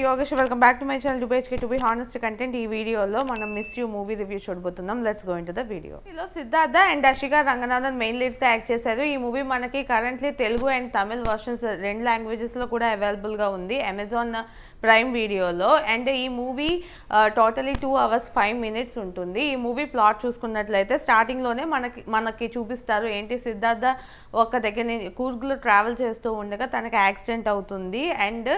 Yogesh. Welcome back to my channel Dubejke to be honest content. Ee video lo manam Miss You movie review చూడబోతున్నాం. Let's go into the video. Ilo Siddhartha and Ashika Ranganathan main leads గా act చేశారు. ఈ movie మనకి currently Telugu and Tamil versions రెండు languages లో కూడా available గా ఉంది Amazon Prime Video లో. అండ్ ఈ మూవీ టోటలీ 2 hours 5 minutes ఉంటుంది. ఈ మూవీ ప్లాట్ చూసుకున్నట్లయితే స్టార్టింగ్ లోనే మనకి చూపిస్తారు ఏంటి సిద్ధార్థ ఒక దగ్గర నుంచి కూర్గ్లో ట్రావెల్ చేస్తూ ఉండగా తనకి యాక్సిడెంట్ అవుతుంది అండ్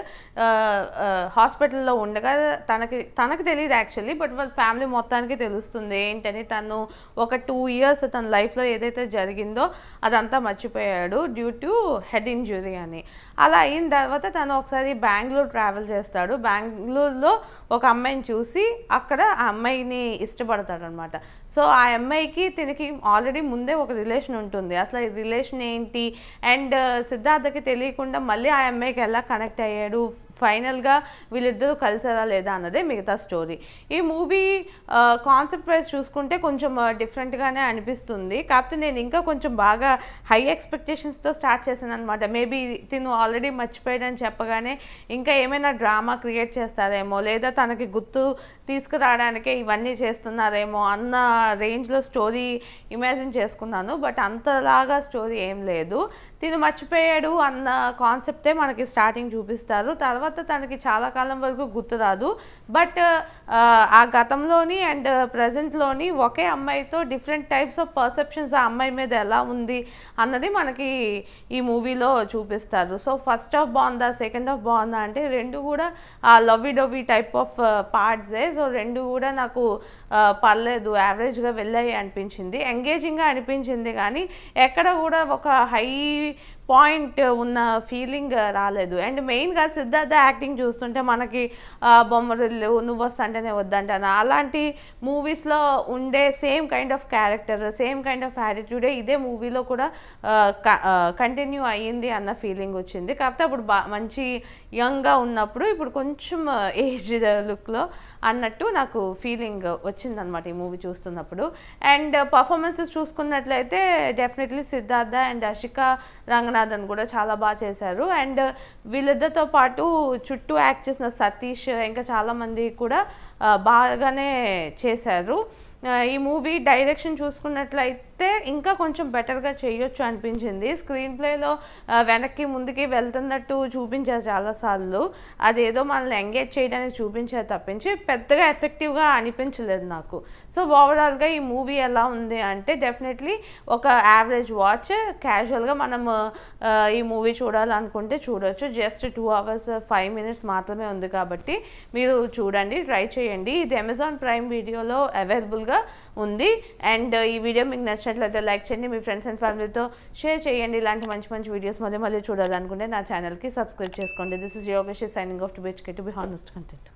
హాస్పిటల్లో ఉండగా తనకి తెలియదు యాక్చువల్లీ బట్ వాళ్ళ ఫ్యామిలీ మొత్తానికి తెలుస్తుంది ఏంటని తను ఒక 2 years తన లైఫ్లో ఏదైతే జరిగిందో అదంతా మర్చిపోయాడు డ్యూ టు హెడ్ ఇంజురీ అని. అలా అయిన తర్వాత తను ఒకసారి బెంగళూరు ట్రావెల్ చేస్తాడు. బెంగళూరులో ఒక అమ్మాయిని చూసి అక్కడ ఆ అమ్మాయిని ఇష్టపడతాడు అనమాట. సో ఆ అమ్మాయికి తినకి ఆల్రెడీ ముందే ఒక రిలేషన్ ఉంటుంది. అసలు ఈ రిలేషన్ ఏంటి అండ్ సిద్ధార్థకి తెలియకుండా మళ్ళీ ఆ అమ్మాయికి ఎలా కనెక్ట్ అయ్యాడు ఫైనల్గా వీళ్ళిద్దరూ కలిసారా లేదా అన్నదే మిగతా స్టోరీ. ఈ మూవీ కాన్సెప్ట్ వైజ్ చూసుకుంటే కొంచెం డిఫరెంట్గానే అనిపిస్తుంది. కాకపోతే నేను ఇంకా కొంచెం బాగా హై ఎక్స్పెక్టేషన్స్తో స్టార్ట్ చేశాను అనమాట. మేబీ తిను ఆల్రెడీ మర్చిపోయాడని చెప్పగానే ఇంకా ఏమైనా డ్రామా క్రియేట్ చేస్తారేమో లేదా తనకి గుర్తు తీసుకురావడానికే ఇవన్నీ చేస్తున్నారేమో అన్న రేంజ్లో స్టోరీ ఇమాజిన్ చేసుకున్నాను. బట్ అంతలాగా స్టోరీ ఏం లేదు. తిను మర్చిపోయాడు అన్న కాన్సెప్టే మనకి స్టార్టింగ్ చూపిస్తారు. తర్వాత తనకి చాలా కాలం వరకు గుర్తురాదు. బట్ ఆ గతంలోని అండ్ ప్రజెంట్లోని ఒకే అమ్మాయితో డిఫరెంట్ టైప్స్ ఆఫ్ పర్సెప్షన్స్ ఆ అమ్మాయి మీద ఎలా ఉంది అన్నది మనకి ఈ మూవీలో చూపిస్తారు. సో ఫస్ట్ హాఫ్ బాగుందా సెకండ్ హాఫ్ బాగుందా అంటే రెండు కూడా ఆ లవ్వీ డవ్వీ టైప్ ఆఫ్ పార్ట్సే. సో రెండు కూడా నాకు పర్లేదు యావరేజ్గా వెళ్ళాయి అనిపించింది. ఎంగేజింగ్గా అనిపించింది కానీ ఎక్కడ కూడా ఒక హై పాయింట్ ఉన్న ఫీలింగ్ రాలేదు. అండ్ మెయిన్గా సిద్ధార్థ యాక్టింగ్ చూస్తుంటే మనకి బొమ్మరిల్లు నువ్వు వస్తుంటేనే వద్దంటాను అలాంటి మూవీస్లో ఉండే same kind of character same kind of యాటిట్యూడే ఇదే మూవీలో కూడా కంటిన్యూ అయ్యింది అన్న ఫీలింగ్ వచ్చింది. కాకపోతే అప్పుడు మంచి యంగ్గా ఉన్నప్పుడు ఇప్పుడు కొంచెం ఏజ్ లుక్లో అన్నట్టు నాకు ఫీలింగ్ వచ్చిందనమాట ఈ మూవీ చూస్తున్నప్పుడు. అండ్ పర్ఫార్మెన్సెస్ చూసుకున్నట్లయితే డెఫినెట్లీ సిద్ధార్థ అండ్ అషిక రంగనాథన్ కూడా చాలా బాగా చేశారు. అండ్ వీళ్ళిద్దరితో పాటు చుట్టూ యాక్ట్ చేసిన సతీష్ ఇంకా చాలామంది కూడా బాగానే చేశారు. ఈ మూవీ డైరెక్షన్ చూసుకున్నట్లయితే ఇంకా కొంచెం బెటర్గా చేయొచ్చు అనిపించింది. స్క్రీన్ ప్లేలో వెనక్కి ముందుకి వెళ్తున్నట్టు చూపించారు చాలాసార్లు. అదేదో మనల్ని ఎంగేజ్ చేయడానికి చూపించారు తప్పించి పెద్దగా ఎఫెక్టివ్గా అనిపించలేదు నాకు. సో ఓవరాల్గా ఈ మూవీ ఎలా ఉంది అంటే డెఫినెట్లీ ఒక యావరేజ్ వాచ్. క్యాజువల్గా మనం ఈ మూవీ చూడాలనుకుంటే చూడొచ్చు. జస్ట్ 2 hours 5 minutes మాత్రమే ఉంది కాబట్టి మీరు చూడండి ట్రై చేయండి. ఇది అమెజాన్ ప్రైమ్ వీడియోలో అవైలబుల్గా ఉంది. అండ్ ఈ వీడియో మీకు నచ్చినట్లయితే లైక్ చేయండి, మీ ఫ్రెండ్స్ అండ్ ఫ్యామిలీతో షేర్ చేయండి. ఇలాంటి మంచి మంచి వీడియోస్ మళ్ళీ చూడాలనుకుంటే నా ఛానల్కి సబ్స్క్రైబ్ చేసుకోండి. This is Yogesh signing off to బెచ్కే టు బి హానెస్ట్ కంటెంట్.